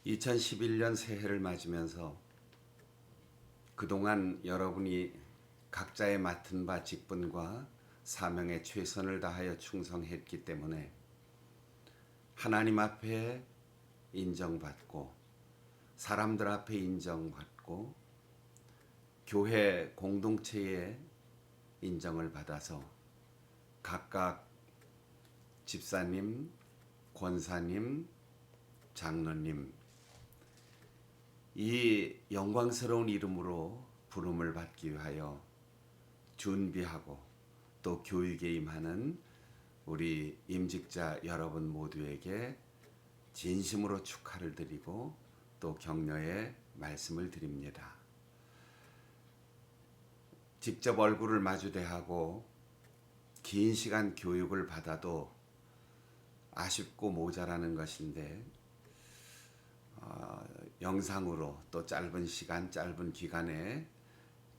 2011년 새해를 맞으면서 그동안 여러분이 각자의 맡은 바 직분과 사명에 최선을 다하여 충성했기 때문에 하나님 앞에 인정받고 사람들 앞에 인정받고 교회 공동체의 인정을 받아서 각각 집사님, 권사님, 장로님 이 영광스러운 이름으로 부름을 받기 위하여 준비하고 또 교육에 임하는 우리 임직자 여러분 모두에게 진심으로 축하를 드리고 또 격려의 말씀을 드립니다. 직접 얼굴을 마주대하고 긴 시간 교육을 받아도 아쉽고 모자라는 것인데 영상으로 또 짧은 시간, 짧은 기간에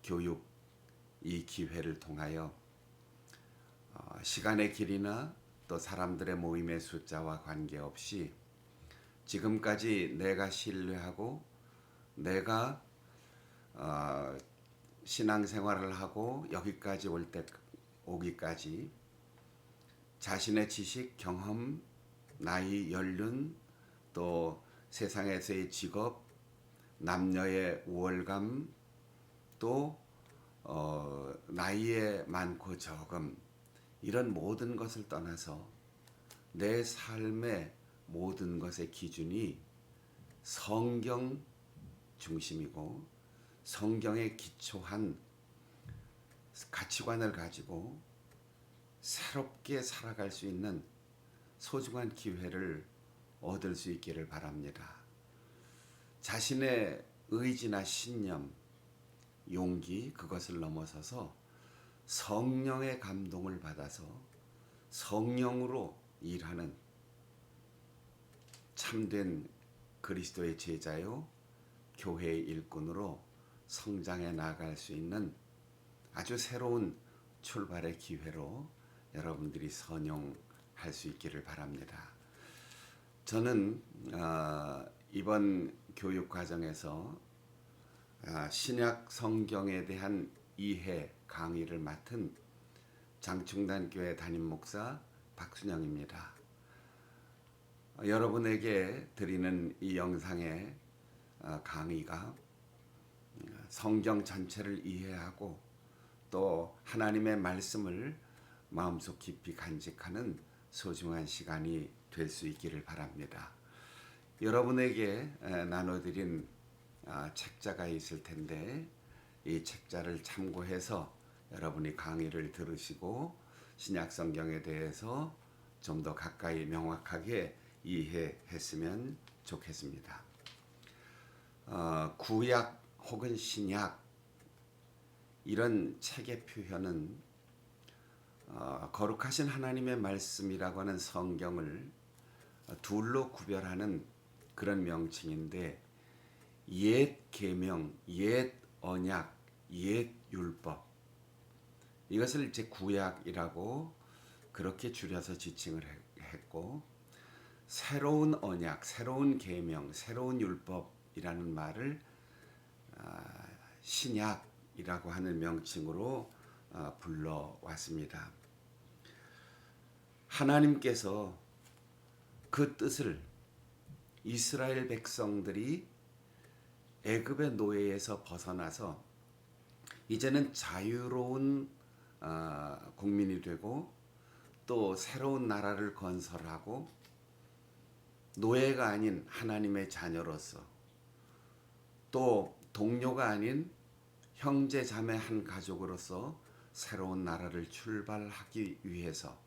교육 이 기회를 통하여 시간의 길이나 또 사람들의 모임의 숫자와 관계없이 지금까지 내가 신뢰하고 내가 신앙생활을 하고 여기까지 오기까지 자신의 지식, 경험, 나이, 연륜, 또 세상에서의 직업, 남녀의 우월감, 또 나이의 많고 적음 이런 모든 것을 떠나서 내 삶의 모든 것의 기준이 성경 중심이고 성경에 기초한 가치관을 가지고 새롭게 살아갈 수 있는 소중한 기회를 얻을 수 있기를 바랍니다. 자신의 의지나 신념, 용기 그것을 넘어서서 성령의 감동을 받아서 성령으로 일하는 참된 그리스도의 제자요 교회의 일꾼으로 성장해 나갈 수 있는 아주 새로운 출발의 기회로 여러분들이 선용할 수 있기를 바랍니다. 저는 이번 교육 과정에서 신약 성경에 대한 이해 강의를 맡은 장충단교회 담임 목사 박순영입니다. 여러분에게 드리는 이 영상의 강의가 성경 전체를 이해하고 또 하나님의 말씀을 마음속 깊이 간직하는 소중한 시간이 될 수 있기를 바랍니다. 여러분에게 나눠드린 책자가 있을 텐데 이 책자를 참고해서 여러분이 강의를 들으시고 신약 성경에 대해서 좀 더 가까이 명확하게 이해했으면 좋겠습니다. 구약 혹은 신약 이런 책의 표현은 거룩하신 하나님의 말씀이라고 하는 성경을 둘로 구별하는 그런 명칭인데 옛 계명, 옛 언약, 옛 율법 이것을 이제 구약이라고 그렇게 줄여서 지칭을 했고 새로운 언약, 새로운 계명, 새로운 율법이라는 말을 신약이라고 하는 명칭으로 불러왔습니다. 하나님께서 그 뜻을 이스라엘 백성들이 애굽의 노예에서 벗어나서 이제는 자유로운 국민이 되고 또 새로운 나라를 건설하고 노예가 아닌 하나님의 자녀로서 또 동료가 아닌 형제 자매 한 가족으로서 새로운 나라를 출발하기 위해서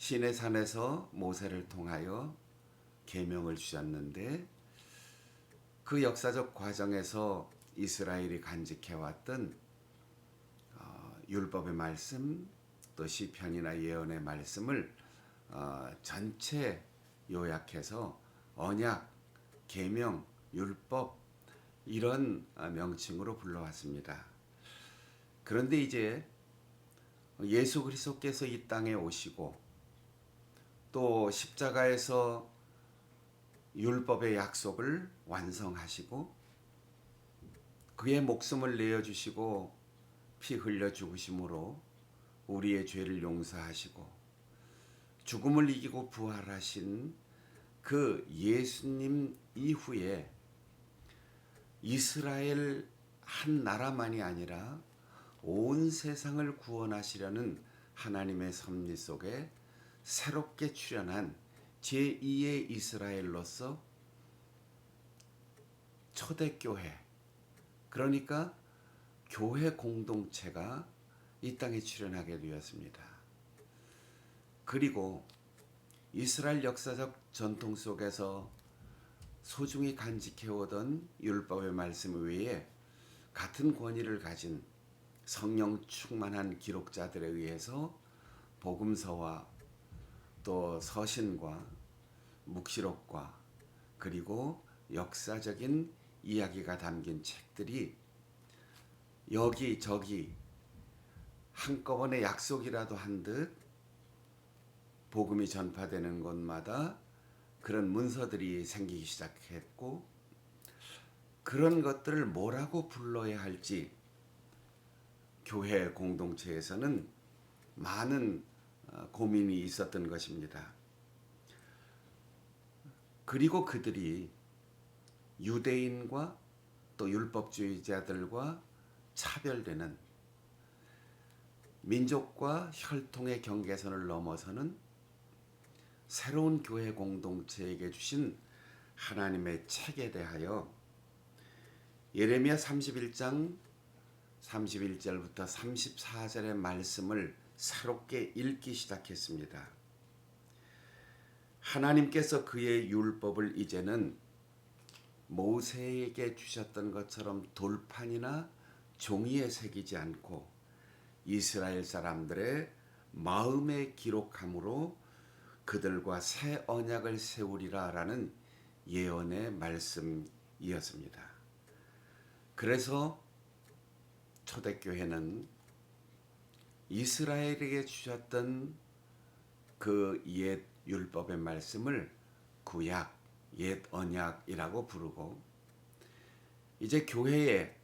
시내산에서 모세를 통하여 계명을 주셨는데 그 역사적 과정에서 이스라엘이 간직해왔던 율법의 말씀 또 시편이나 예언의 말씀을 전체 요약해서 언약, 계명, 율법 이런 명칭으로 불러왔습니다. 그런데 이제 예수 그리스도께서 이 땅에 오시고 또 십자가에서 율법의 약속을 완성하시고 그의 목숨을 내어주시고 피 흘려 죽으심으로 우리의 죄를 용서하시고 죽음을 이기고 부활하신 그 예수님 이후에 이스라엘 한 나라만이 아니라 온 세상을 구원하시려는 하나님의 섭리 속에 새롭게 출현한 제2의 이스라엘로서 초대교회, 그러니까 교회 공동체가 이 땅에 출현하게 되었습니다. 그리고 이스라엘 역사적 전통 속에서 소중히 간직해오던 율법의 말씀 외에 같은 권위를 가진 성령 충만한 기록자들에 의해서 복음서와 또 서신과 묵시록과 그리고 역사적인 이야기가 담긴 책들이 여기저기 한꺼번에 약속이라도 한 듯 복음이 전파되는 곳마다 그런 문서들이 생기기 시작했고, 그런 것들을 뭐라고 불러야 할지 교회 공동체에서는 많은 고민이 있었던 것입니다. 그리고 그들이 유대인과 또 율법주의자들과 차별되는 민족과 혈통의 경계선을 넘어서는 새로운 교회 공동체에게 주신 하나님의 책에 대하여 예레미야 31장 31절부터 34절의 말씀을 새롭게 읽기 시작했습니다. 하나님께서 그의 율법을 이제는 모세에게 주셨던 것처럼 돌판이나 종이에 새기지 않고 이스라엘 사람들의 마음에 기록함으로 그들과 새 언약을 세우리라라는 예언의 말씀이었습니다. 그래서 초대교회는 이스라엘에게 주셨던 그 옛 율법의 말씀을 구약, 옛 언약이라고 부르고, 이제 교회에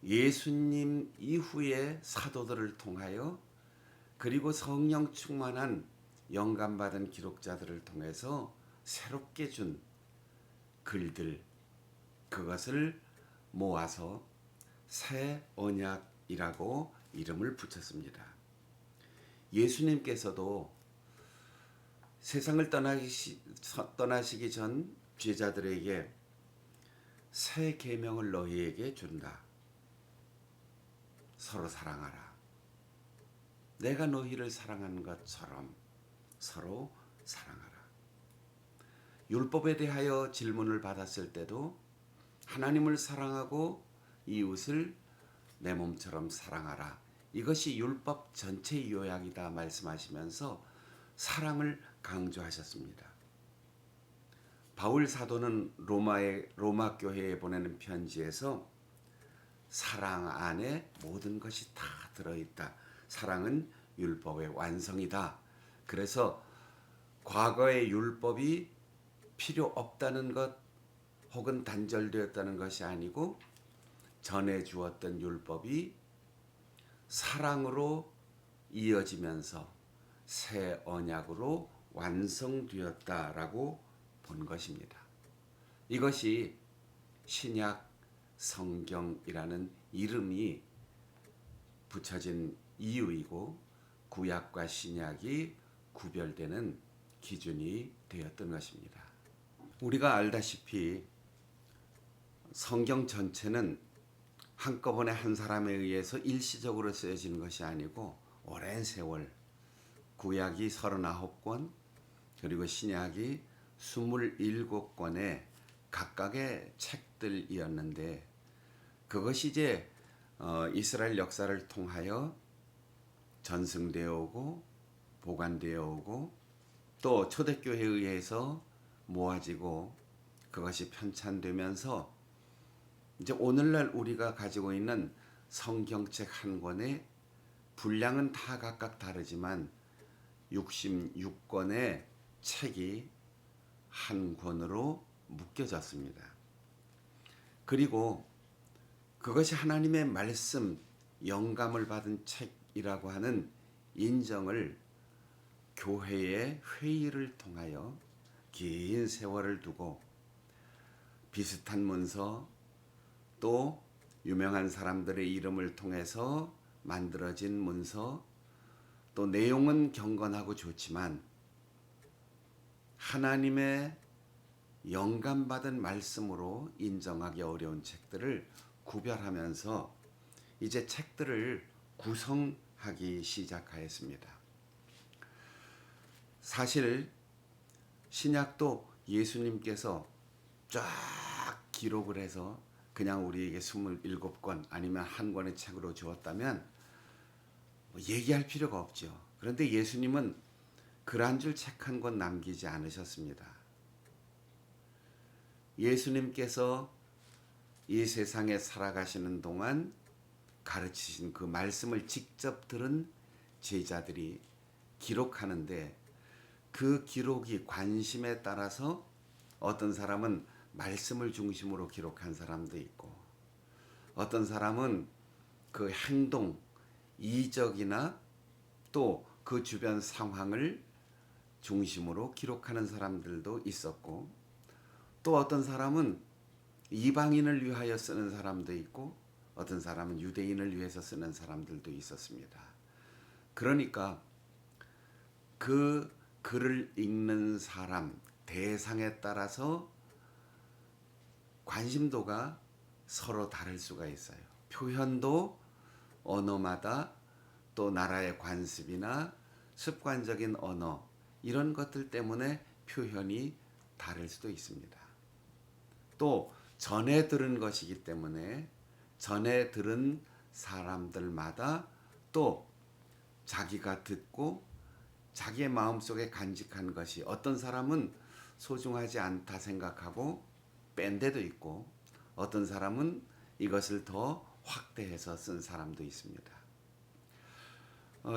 예수님 이후의 사도들을 통하여 그리고 성령 충만한 영감받은 기록자들을 통해서 새롭게 준 글들, 그것을 모아서 새 언약이라고 이름을 붙였습니다. 예수님께서도 세상을 떠나시기 전 제자들에게 새 계명을 너희에게 준다. 서로 사랑하라. 내가 너희를 사랑한 것처럼 서로 사랑하라. 율법에 대하여 질문을 받았을 때도 하나님을 사랑하고 이웃을 내 몸처럼 사랑하라. 이것이 율법 전체의 요약이다 말씀하시면서 사랑을 강조하셨습니다. 바울 사도는 로마 교회에 보내는 편지에서 사랑 안에 모든 것이 다 들어있다. 사랑은 율법의 완성이다. 그래서 과거의 율법이 필요 없다는 것 혹은 단절되었다는 것이 아니고 전해 주었던 율법이 사랑으로 이어지면서 새 언약으로 완성되었다라고 본 것입니다. 이것이 신약 성경이라는 이름이 붙여진 이유이고 구약과 신약이 구별되는 기준이 되었던 것입니다. 우리가 알다시피 성경 전체는 한꺼번에 한 사람에 의해서 일시적으로 쓰여지는 것이 아니고 오랜 세월 구약이 39권 그리고 신약이 27권의 각각의 책들이었는데, 그것이 이제 이스라엘 역사를 통하여 전승되어 오고 보관되어 오고 또 초대교회에 의해서 모아지고 그것이 편찬되면서 이제 오늘날 우리가 가지고 있는 성경책 한 권의 분량은 다 각각 다르지만 66권의 책이 한 권으로 묶여졌습니다. 그리고 그것이 하나님의 말씀, 영감을 받은 책이라고 하는 인정을 교회의 회의를 통하여 긴 세월을 두고 비슷한 문서, 또 유명한 사람들의 이름을 통해서 만들어진 문서, 또 내용은 경건하고 좋지만 하나님의 영감받은 말씀으로 인정하기 어려운 책들을 구별하면서 이제 책들을 구성하기 시작하였습니다. 사실 신약도 예수님께서 쫙 기록을 해서 그냥 우리에게 27권 아니면 한 권의 책으로 주었다면 얘기할 필요가 없죠. 그런데 예수님은 그런 줄 책 한 권 남기지 않으셨습니다. 예수님께서 이 세상에 살아가시는 동안 가르치신 그 말씀을 직접 들은 제자들이 기록하는데 그 기록이 관심에 따라서 어떤 사람은 말씀을 중심으로 기록한 사람도 있고 어떤 사람은 그 행동, 이적이나 또 그 주변 상황을 중심으로 기록하는 사람들도 있었고 또 어떤 사람은 이방인을 위하여 쓰는 사람도 있고 어떤 사람은 유대인을 위해서 쓰는 사람들도 있었습니다. 그러니까 그 글을 읽는 사람, 대상에 따라서 관심도가 서로 다를 수가 있어요. 표현도 언어마다 또 나라의 관습이나 습관적인 언어 이런 것들 때문에 표현이 다를 수도 있습니다. 또 전에 들은 것이기 때문에 전에 들은 사람들마다 또 자기가 듣고 자기의 마음속에 간직한 것이 어떤 사람은 소중하지 않다 생각하고 뺀 데도 있고 어떤 사람은 이것을 더 확대해서 쓴 사람도 있습니다.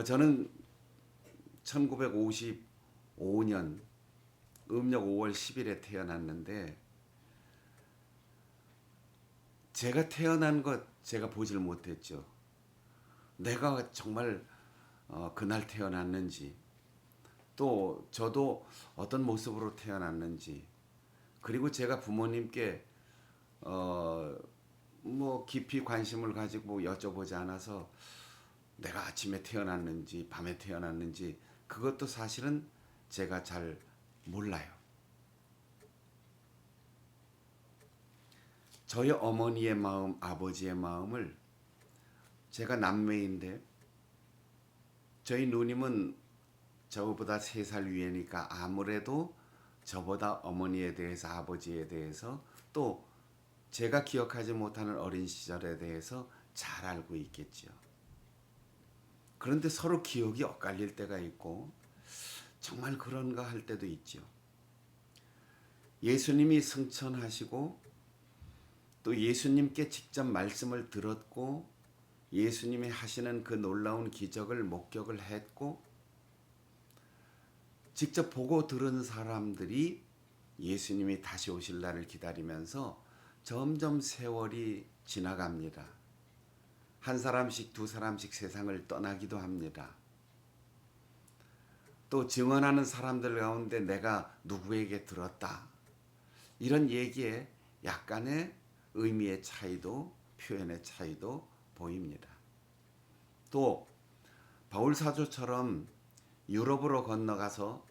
저는 1955년 음력 5월 10일에 태어났는데 제가 태어난 것 제가 보질 못했죠. 내가 정말 그날 태어났는지 또 저도 어떤 모습으로 태어났는지 그리고 제가 부모님께 뭐 깊이 관심을 가지고 여쭤보지 않아서 내가 아침에 태어났는지 밤에 태어났는지 그것도 사실은 제가 잘 몰라요. 저희 어머니의 마음, 아버지의 마음을 제가 남매인데 저희 누님은 저보다 3살 위에니까 아무래도 저보다 어머니에 대해서 아버지에 대해서 또 제가 기억하지 못하는 어린 시절에 대해서 잘 알고 있겠지요. 그런데 서로 기억이 엇갈릴 때가 있고 정말 그런가 할 때도 있죠. 예수님이 승천하시고 또 예수님께 직접 말씀을 들었고 예수님이 하시는 그 놀라운 기적을 목격을 했고 직접 보고 들은 사람들이 예수님이 다시 오실 날을 기다리면서 점점 세월이 지나갑니다. 한 사람씩 두 사람씩 세상을 떠나기도 합니다. 또 증언하는 사람들 가운데 내가 누구에게 들었다. 이런 얘기에 약간의 의미의 차이도 표현의 차이도 보입니다. 또 바울 사도처럼 유럽으로 건너가서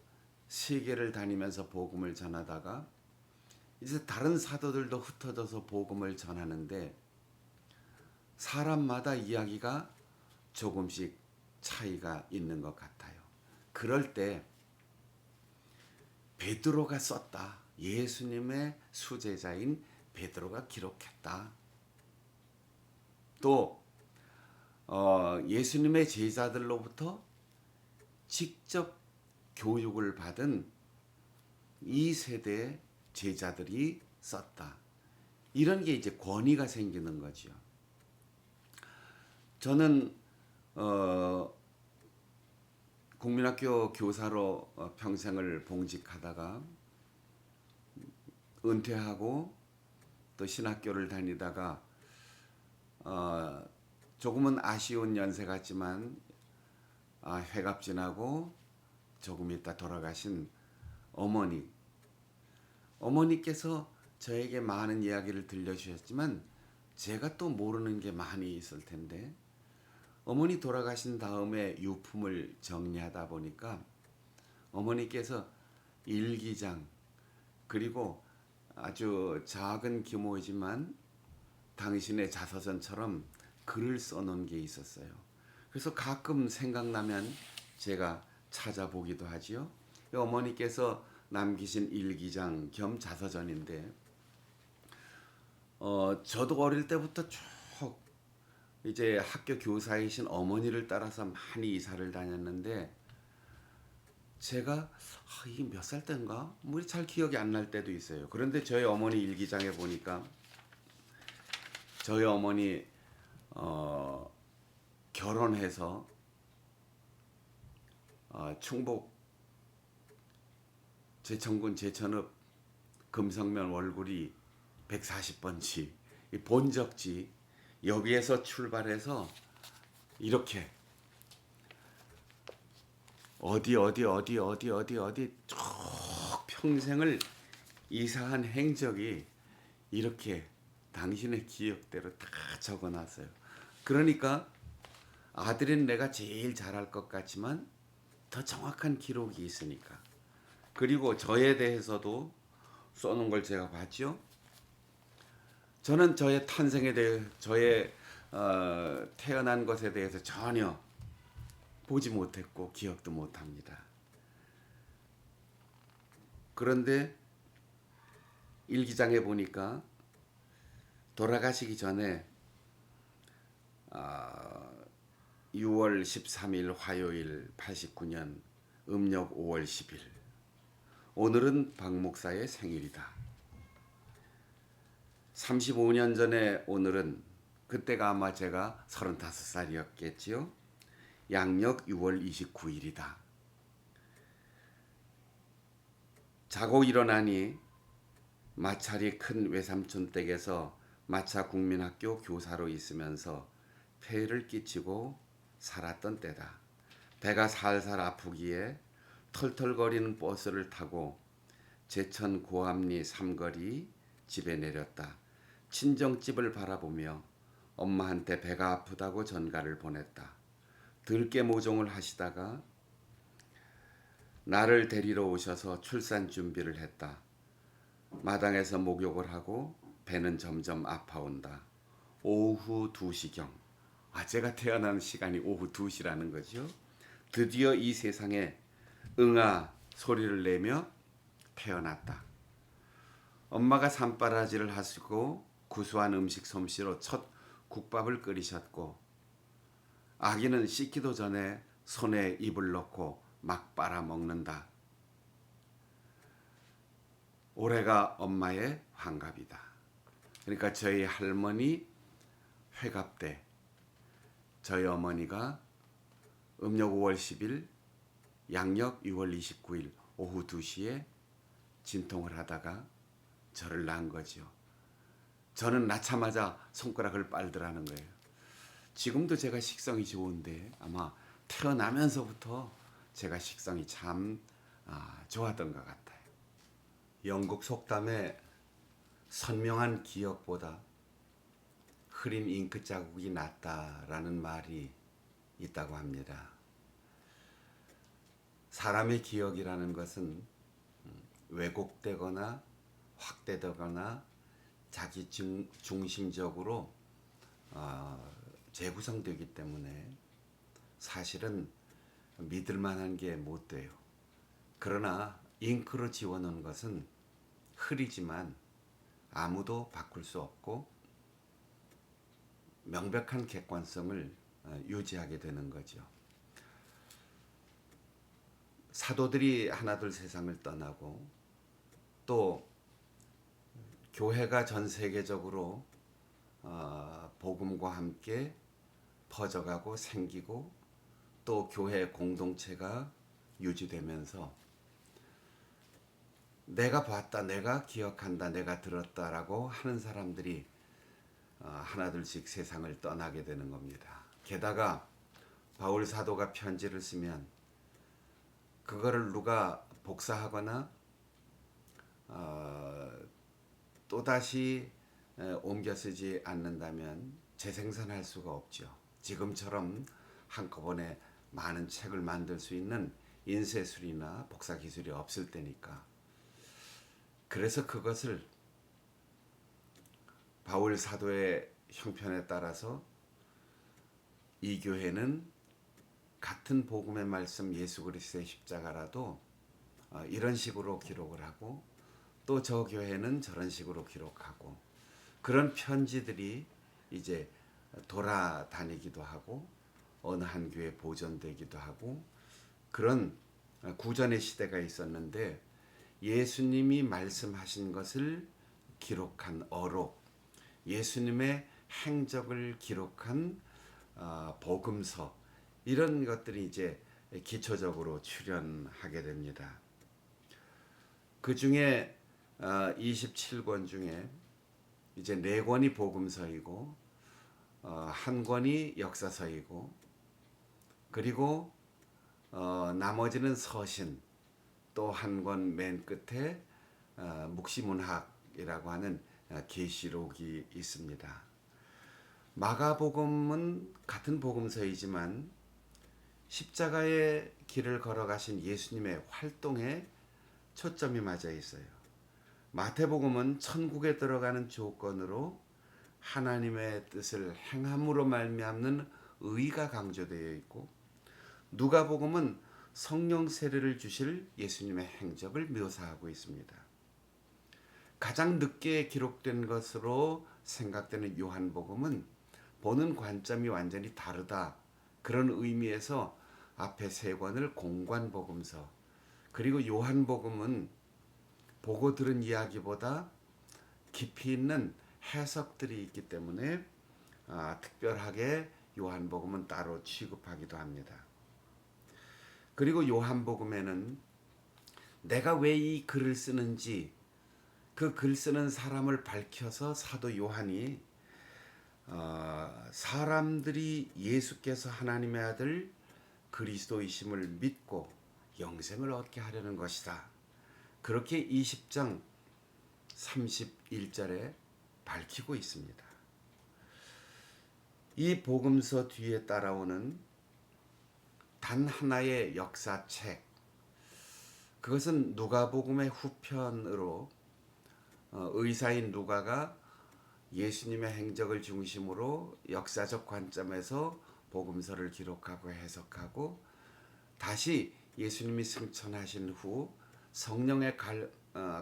세계를 다니면서 복음을 전하다가 이제 다른 사도들도 흩어져서 복음을 전하는데 사람마다 이야기가 조금씩 차이가 있는 것 같아요. 그럴 때 베드로가 썼다. 예수님의 수제자인 베드로가 기록했다. 또 예수님의 제자들로부터 직접 교육을 받은 이 세대의 제자들이 썼다. 이런 게 이제 권위가 생기는 거죠. 저는 국민학교 교사로 평생을 봉직하다가 은퇴하고 또 신학교를 다니다가 조금은 아쉬운 연세 같지만 회갑진하고 조금 있다 돌아가신 어머니께서 저에게 많은 이야기를 들려주셨지만 제가 또 모르는 게 많이 있을 텐데 어머니 돌아가신 다음에 유품을 정리하다 보니까 어머니께서 일기장 그리고 아주 작은 규모이지만 당신의 자서전처럼 글을 써놓은 게 있었어요. 그래서 가끔 생각나면 제가 찾아보기도 하지요. 어머니께서 남기신 일기장 겸 자서전인데 저도 어릴 때부터 쭉 이제 학교 교사이신 어머니를 따라서 많이 이사를 다녔는데 제가 이게 몇 살 때인가? 뭐 잘 기억이 안 날 때도 있어요. 그런데 저희 어머니 일기장에 보니까 저희 어머니 결혼해서 충북 제천군 제천읍 금성면 월구리 140번지 본적지 여기에서 출발해서 이렇게 어디 쭉 평생을 이사한 행적이 이렇게 당신의 기억대로 다 적어놨어요. 그러니까 아들인 내가 제일 잘할 것 같지만 더 정확한 기록이 있으니까. 그리고 저에 대해서도 써놓은 걸 제가 봤죠. 저는 저의 탄생에 대해 저의 태어난 것에 대해서 전혀 보지 못했고 기억도 못합니다. 그런데 일기장에 보니까 돌아가시기 전에 6월 13일 화요일 89년 음력 5월 10일 오늘은 박 목사의 생일이다. 35년 전에 오늘은 그때가 아마 제가 35살이었겠지요. 양력 6월 29일이다. 자고 일어나니 마찰이 큰 외삼촌 댁에서 마차 국민학교 교사로 있으면서 폐를 끼치고 살았던 때다. 배가 살살 아프기에 털털거리는 버스를 타고 제천 고암리 삼거리 집에 내렸다. 친정집을 바라보며 엄마한테 배가 아프다고 전가를 보냈다. 들깨 모종을 하시다가 나를 데리러 오셔서 출산 준비를 했다. 마당에서 목욕을 하고 배는 점점 아파온다. 오후 2시경. 제가 태어난 시간이 오후 2시라는 거죠. 드디어 이 세상에 응아 소리를 내며 태어났다. 엄마가 산바라지를 하시고 구수한 음식 솜씨로 첫 국밥을 끓이셨고 아기는 씻기도 전에 손에 입을 넣고 막 빨아먹는다. 올해가 엄마의 환갑이다. 그러니까 저희 할머니 회갑 때 저희 어머니가 음력 5월 10일 양력 6월 29일 오후 2시에 진통을 하다가 저를 낳은 거죠. 저는 낳자마자 손가락을 빨더라는 거예요. 지금도 제가 식성이 좋은데 아마 태어나면서부터 제가 식성이 참 좋았던 것 같아요. 영국 속담에 선명한 기억보다 흐린 잉크 자국이 낫다라는 말이 있다고 합니다. 사람의 기억이라는 것은 왜곡되거나 확대되거나 자기 중심적으로 재구성되기 때문에 사실은 믿을 만한 게 못 돼요. 그러나 잉크로 지워놓은 것은 흐리지만 아무도 바꿀 수 없고 명백한 객관성을 유지하게 되는 거죠. 사도들이 하나둘 세상을 떠나고 또 교회가 전 세계적으로 복음과 함께 퍼져가고 생기고 또 교회 공동체가 유지되면서 내가 봤다, 내가 기억한다, 내가 들었다라고 하는 사람들이 하나둘씩 세상을 떠나게 되는 겁니다. 게다가 바울 사도가 편지를 쓰면 그거를 누가 복사하거나 또다시 옮겨 쓰지 않는다면 재생산할 수가 없죠. 지금처럼 한꺼번에 많은 책을 만들 수 있는 인쇄술이나 복사 기술이 없을 때니까. 그래서 그것을 바울 사도의 형편에 따라서 이 교회는 같은 복음의 말씀 예수 그리스도의 십자가라도 이런 식으로 기록을 하고 또 저 교회는 저런 식으로 기록하고 그런 편지들이 이제 돌아다니기도 하고 어느 한 교회에 보존되기도 하고 그런 구전의 시대가 있었는데 예수님이 말씀하신 것을 기록한 어록, 예수님의 행적을 기록한 복음서 이런 것들이 이제 기초적으로 출현하게 됩니다. 그 중에 27권 중에 이제 4권이 복음서이고 한 권이 역사서이고 그리고 나머지는 서신 또 한 권 맨 끝에 묵시문학이라고 하는 계시록이 있습니다. 마가복음은 같은 복음서이지만 십자가의 길을 걸어가신 예수님의 활동에 초점이 맞아 있어요. 마태복음은 천국에 들어가는 조건으로 하나님의 뜻을 행함으로 말미암는 의가 강조되어 있고 누가복음은 성령 세례를 주실 예수님의 행적을 묘사하고 있습니다. 가장 늦게 기록된 것으로 생각되는 요한복음은 보는 관점이 완전히 다르다. 그런 의미에서 앞에 3권을 공관복음서 그리고 요한복음은 보고 들은 이야기보다 깊이 있는 해석들이 있기 때문에 특별하게 요한복음은 따로 취급하기도 합니다. 그리고 요한복음에는 내가 왜 이 글을 쓰는지 그 글 쓰는 사람을 밝혀서 사도 요한이 사람들이 예수께서 하나님의 아들 그리스도이심을 믿고 영생을 얻게 하려는 것이다. 그렇게 20장 31절에 밝히고 있습니다. 이 복음서 뒤에 따라오는 단 하나의 역사책, 그것은 누가복음의 후편으로 의사인 누가가 예수님의 행적을 중심으로 역사적 관점에서 복음서를 기록하고 해석하고 다시 예수님이 승천하신 후 성령의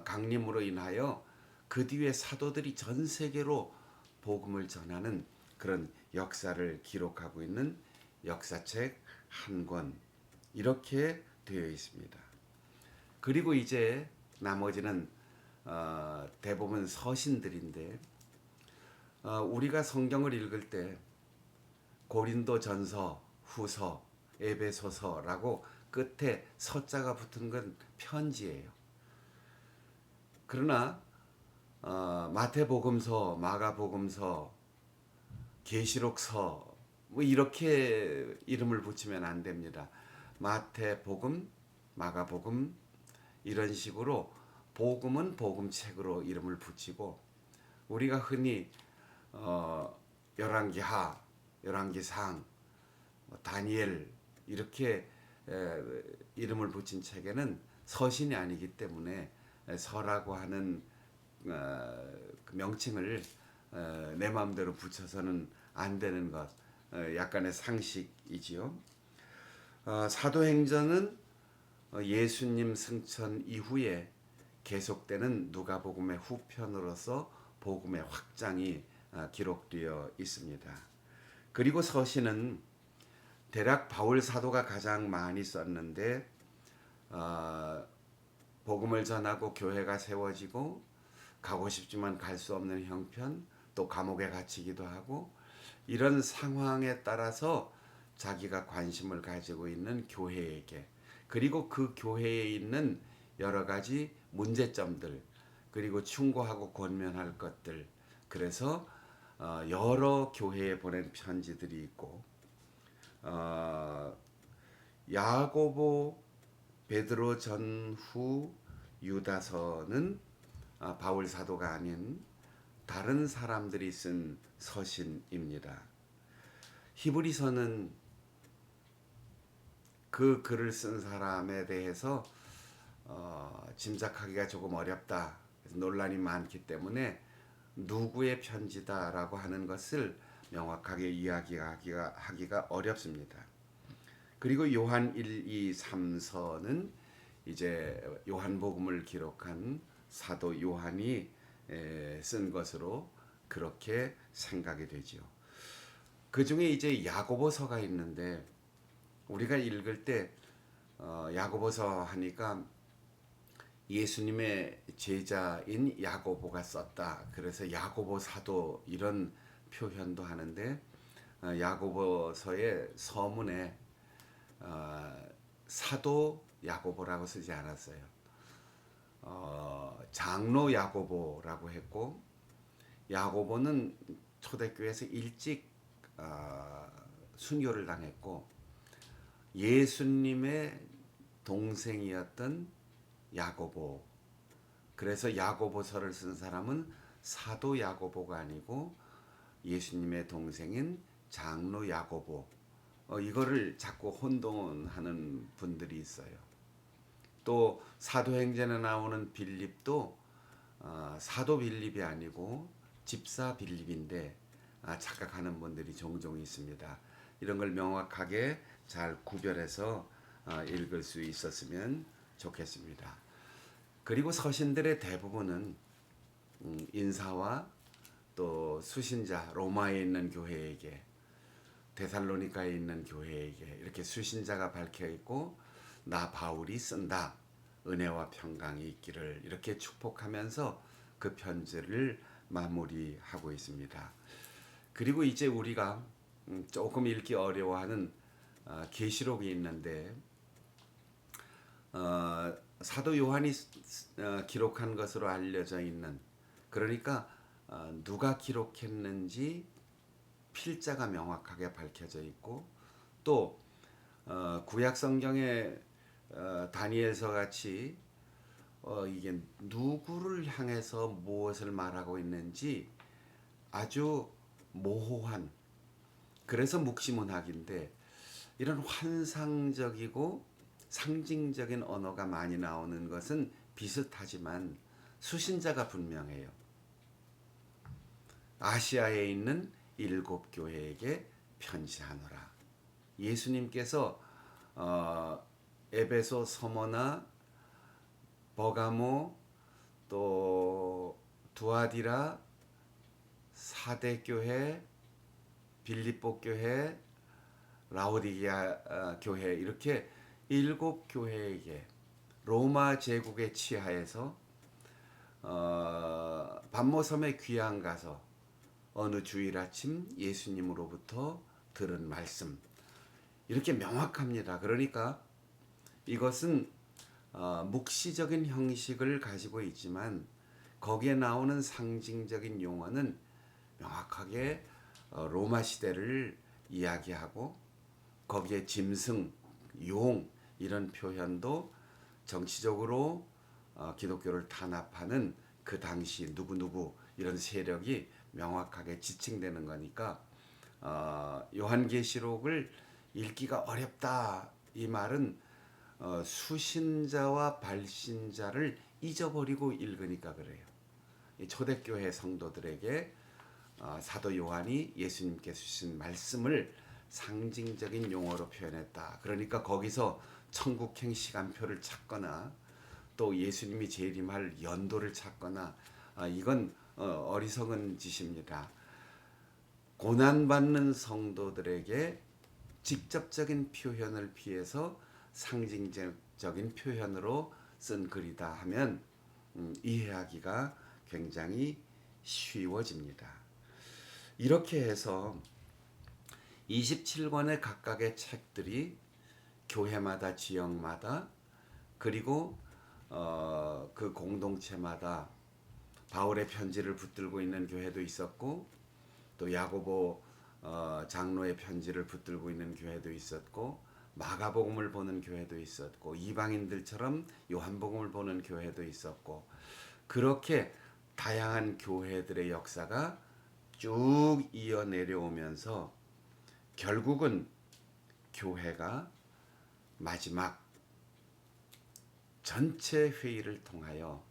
강림으로 인하여 그 뒤에 사도들이 전 세계로 복음을 전하는 그런 역사를 기록하고 있는 역사책 한 권 이렇게 되어 있습니다. 그리고 이제 나머지는 대부분 서신들인데 우리가 성경을 읽을 때 고린도전서, 후서, 에베소서라고 끝에 서자가 붙은 건 편지예요. 그러나 마태복음서, 마가복음서, 계시록서 뭐 이렇게 이름을 붙이면 안 됩니다. 마태복음, 마가복음 이런 식으로 복음은 복음책으로 이름을 붙이고 우리가 흔히 열왕기하, 열왕기상, 다니엘 이렇게 이름을 붙인 책에는 서신이 아니기 때문에 서라고 하는 그 명칭을 내 마음대로 붙여서는 안 되는 것, 약간의 상식이지요. 사도행전은 예수님 승천 이후에 계속되는 누가복음의 후편으로서 복음의 확장이 기록되어 있습니다. 그리고 서신은 대략 바울 사도가 가장 많이 썼는데 복음을 전하고 교회가 세워지고 가고 싶지만 갈 수 없는 형편 또 감옥에 갇히기도 하고 이런 상황에 따라서 자기가 관심을 가지고 있는 교회에게 그리고 그 교회에 있는 여러 가지 문제점들 그리고 충고하고 권면할 것들 그래서 여러 교회에 보낸 편지들이 있고 야고보 베드로 전후 유다서는 바울 사도가 아닌 다른 사람들이 쓴 서신입니다. 히브리서는 그 글을 쓴 사람에 대해서 짐작하기가 조금 어렵다. 논란이 많기 때문에 누구의 편지다라고 하는 것을 명확하게 이야기하기가 어렵습니다. 그리고 요한 1, 2, 3서는 이제 요한복음을 기록한 사도 요한이 쓴 것으로 그렇게 생각이 되지요. 그 중에 이제 야고보서가 있는데 우리가 읽을 때 야고보서 하니까 예수님의 제자인 야고보가 썼다. 그래서 야고보 사도 이런 표현도 하는데 야고보서의 서문에 사도 야고보라고 쓰지 않았어요. 장로 야고보라고 했고 야고보는 초대교회에서 일찍 순교를 당했고 예수님의 동생이었던 야고보. 그래서 야고보서를 쓴 사람은 사도 야고보가 아니고 예수님의 동생인 장로 야고보. 이거를 자꾸 혼동하는 분들이 있어요. 또 사도행전에 나오는 빌립도 사도 빌립이 아니고 집사 빌립인데 착각하는 분들이 종종 있습니다. 이런 걸 명확하게 잘 구별해서 읽을 수 있었으면 좋겠습니다. 그리고 서신들의 대부분은 인사와 또 수신자 로마에 있는 교회에게 데살로니가에 있는 교회에게 이렇게 수신자가 밝혀 있고 나 바울이 쓴다. 은혜와 평강이 있기를 이렇게 축복하면서 그 편지를 마무리하고 있습니다. 그리고 이제 우리가 조금 읽기 어려워하는 계시록이 있는데 사도 요한이 기록한 것으로 알려져 있는 그러니까 누가 기록했는지 필자가 명확하게 밝혀져 있고 또 구약 성경의 다니엘서 같이 이게 누구를 향해서 무엇을 말하고 있는지 아주 모호한 그래서 묵시문학인데 이런 환상적이고 상징적인 언어가 많이 나오는 것은 비슷하지만 수신자가 분명해요. 아시아에 있는 7 교회에게 편지하노라. 예수님께서 에베소, 서머나, 버가모, 또 두아디라, 사대 교회, 빌립보 교회, 라오디게아 교회 이렇게 7 교회에게 로마 제국의 치하에서 반모섬에 귀양 가서 어느 주일 아침 예수님으로부터 들은 말씀 이렇게 명확합니다. 그러니까 이것은 묵시적인 형식을 가지고 있지만 거기에 나오는 상징적인 용어는 명확하게 로마 시대를 이야기하고 거기에 짐승, 용 이런 표현도 정치적으로 기독교를 탄압하는 그 당시 누구누구 이런 세력이 명확하게 지칭되는 거니까 요한계시록을 읽기가 어렵다 이 말은 수신자와 발신자를 잊어버리고 읽으니까 그래요. 초대교회 성도들에게 사도 요한이 예수님께 주신 말씀을 상징적인 용어로 표현했다. 그러니까 거기서 천국행 시간표를 찾거나 또 예수님이 재림할 연도를 찾거나 이건 어리석은 짓입니다. 고난받는 성도들에게 직접적인 표현을 피해서 상징적인 표현으로 쓴 글이다 하면 이해하기가 굉장히 쉬워집니다. 이렇게 해서 27권의 각각의 책들이 교회마다 지역마다 그리고 그 공동체마다 바울의 편지를 붙들고 있는 교회도 있었고 또 야고보 장로의 편지를 붙들고 있는 교회도 있었고 마가복음을 보는 교회도 있었고 이방인들처럼 요한복음을 보는 교회도 있었고 그렇게 다양한 교회들의 역사가 쭉 이어 내려오면서 결국은 교회가 마지막 전체 회의를 통하여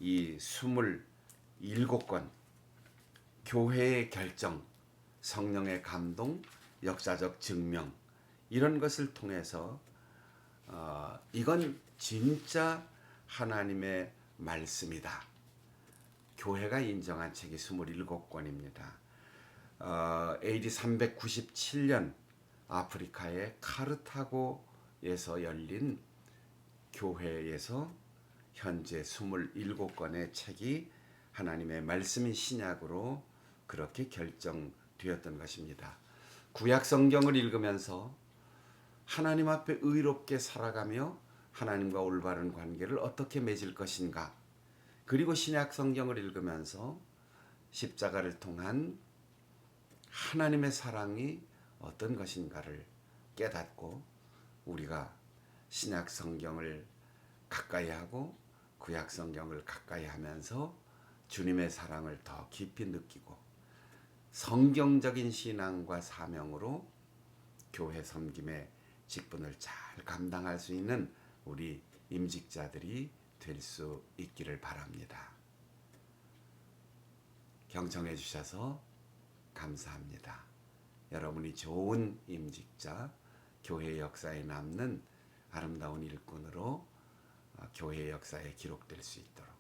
이 27권 교회의 결정, 성령의 감동, 역사적 증명 이런 것을 통해서 이건 진짜 하나님의 말씀이다. 교회가 인정한 책이 27권입니다. AD 397년 아프리카의 카르타고에서 열린 교회에서 현재 27권의 책이 하나님의 말씀인 신약으로 그렇게 결정되었던 것입니다. 구약 성경을 읽으면서 하나님 앞에 의롭게 살아가며 하나님과 올바른 관계를 어떻게 맺을 것인가, 그리고 신약 성경을 읽으면서 십자가를 통한 하나님의 사랑이 어떤 것인가를 깨닫고 우리가 신약 성경을 가까이 하고 구약 성경을 가까이 하면서 주님의 사랑을 더 깊이 느끼고 성경적인 신앙과 사명으로 교회 섬김의 직분을 잘 감당할 수 있는 우리 임직자들이 될 수 있기를 바랍니다. 경청해 주셔서 감사합니다. 여러분이 좋은 임직자, 교회 역사에 남는 아름다운 일꾼으로 교회 역사에 기록될 수 있도록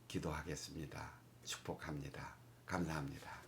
기도하겠습니다. 축복합니다. 감사합니다.